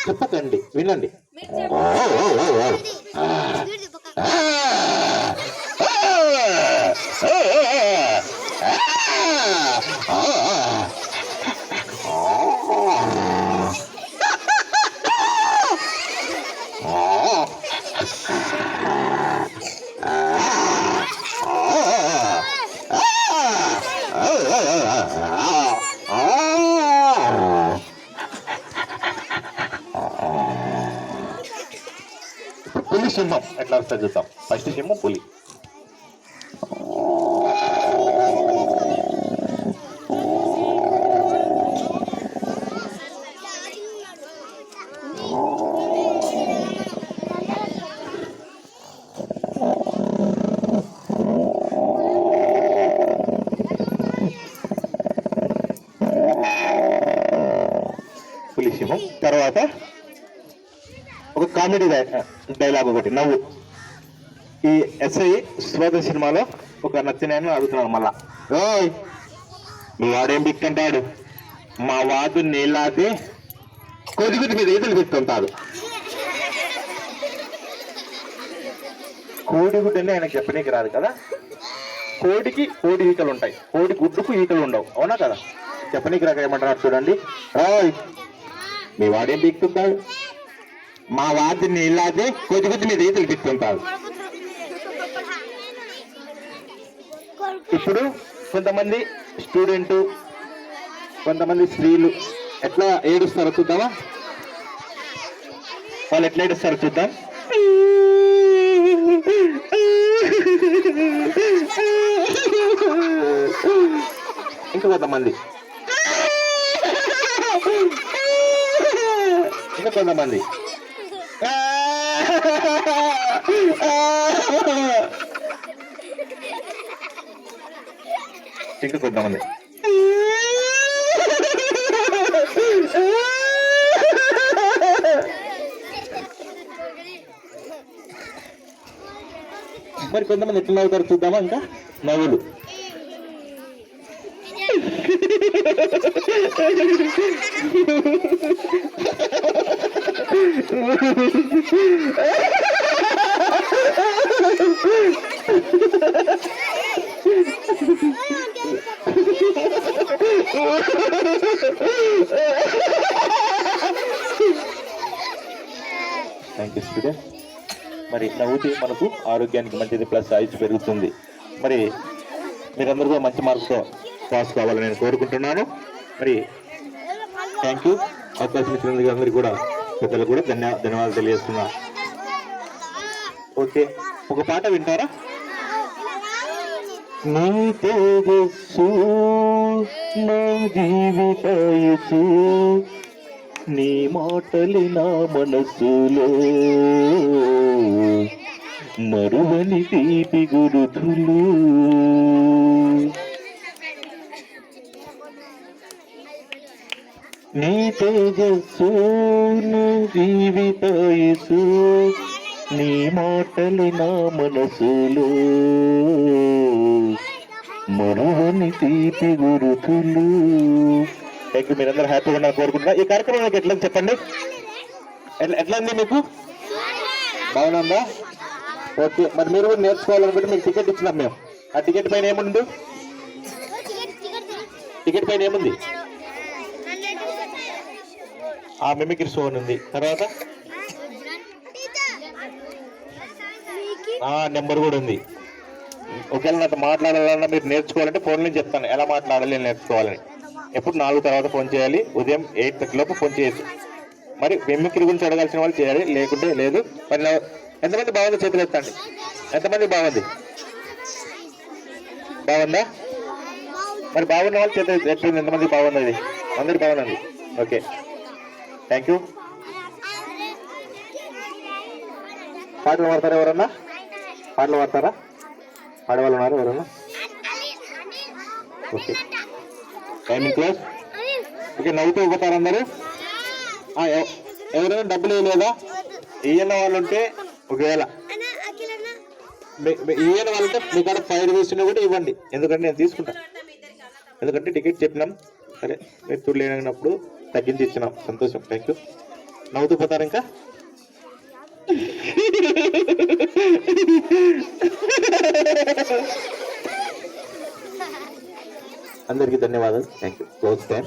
చెప్పకండి, వినండి. పులి సింహం ఎట్లా వస్తుంది చూద్దాం. ఫస్ట్ సింహం పులి. పులి సింహం. తర్వాత ఒక కామెడీ డైలాగ్ ఒకటి, నవ్వు. ఈ ఎస్ఐ స్వాతంత్ర సినిమాలో ఒక నచ్చని అడుగుతున్నాడు మళ్ళా, ఓయ్ మీ వాడేం బిక్కంటాడు, మా వాడు నీలాగే కొద్దిగుద్ది మీద ఈతలు పెట్టుకుంటాడు. కోడిగుడ్డని ఆయనకు చెప్పనీకి రాదు కదా. కోడికి కోడి ఈకలు ఉంటాయి, కోడి గుడ్డుకు ఈకలు ఉండవు, అవునా కదా. చెప్పనీకి రాక ఏమంటున్నారు చూడండి, ఓయ్ మీ వాడేం బిక్కుంటాడు, మా వాడిని ఇలాగే కొద్దిగుద్ది మీద ఈతలు పెట్టుకుంటాడు. ఇప్పుడు కొంతమంది స్టూడెంట్, కొంతమంది స్త్రీలు ఎట్లా ఏడుస్తారో చూద్దామా. వాళ్ళు ఎట్లా ఏడుస్తారో చూద్దాం. ఇంకా కొంతమంది ఇంకా కొంతమంది ఇంకా కొంతమంది మరి కొంతమంది ఎట్లా నవ్వుతారు చూద్దామా. ఇంకా నవ్వులు. Thank you student. మరి నవ్వుతే మనకు ఆరోగ్యానికి మంచిది, ప్లస్ ఆయుష్ పెరుగుతుంది. మరి మీరందరూ కూడా మంచి మార్క్స్తో పాస్ కావాలని నేను కోరుకుంటున్నాను. మరి థ్యాంక్ యూ. అవకాశం ఇచ్చినందుకు అందరికీ కూడా, పెద్దలు కూడా ధన్యవాదాలు తెలియజేస్తున్నా. ఓకే, ఒక పాట వింటారా. నీ తేజస్సు నా జీవితాయుసు, నీ మాటలి నా మనసులో మరువని తీపి గురుతులు. నీ తేజస్సు నా జీవితాయుసు, నీ మాటలి నా మనసులో మరువని తీపి గురుతులు. Thank you. మీరందరూ హ్యాపీగా ఉన్నారు కోరుకుంటున్నా. ఈ కార్యక్రమం నాకు ఎట్లా చెప్పండి, ఎట్లా ఉంది మీకు? బాగుందా? ఓకే. మరి మీరు కూడా నేర్చుకోవాలనుకుంటే మీకు టికెట్ ఇచ్చినాం మేము. ఆ టికెట్ పైన ఏముంది? టికెట్ పైన ఏముంది? ఆ మిమిక్రీ షో ఉంది. తర్వాత నెంబర్ కూడా ఉంది. ఒకవేళ నాకు మాట్లాడాలన్నా మీరు నేర్చుకోవాలంటే ఫోన్ నుంచి చెప్తాను ఎలా మాట్లాడాలి నేర్చుకోవాలని. ఎప్పుడు 4 తర్వాత ఫోన్ చేయాలి, ఉదయం 8:30 లోపు ఫోన్ చేయొచ్చు. మరి మిమిక్రీ గురించి అడగాల్సిన వాళ్ళు చేయాలి, లేకుంటే లేదు. మరి ఎంతమంది బాగుంది చేతులు ఎత్తండి. ఎంతమంది బాగుంది? బాగుందా? మరి బాగున్న వాళ్ళు చేతులు ఎత్తుంది. ఎంతమంది బాగున్నది? అందరికి బాగున్నది. Okay, thank you. పాటలు పాడతారా ఎవరన్నా? పాటలు పాడతారా? పాడవాళ్ళు ఉన్నారు ఎవరన్నా? Okay, timing close. ఓకే, నవ్వుతూ ఇవ్వతారు అందరూ. ఎవరైనా డబ్బులు ఇవ్వలేదా? ఇయ్యన్న వాళ్ళు ఉంటే ఒకవేళ ఇవ్వని వాళ్ళతో మీ కాడ 5 రూపీస్ కూడా ఇవ్వండి, ఎందుకంటే నేను తీసుకుంటాను. ఎందుకంటే టికెట్ చెప్పినాం, సరే మీరు చూడలేనప్పుడు తగ్గించి ఇచ్చినాం, సంతోషం, థ్యాంక్ యూ. నవ్వుతూ పోతారు ఇంకా. అందరికీ ధన్యవాదాలు, థ్యాంక్ యూ. Close time.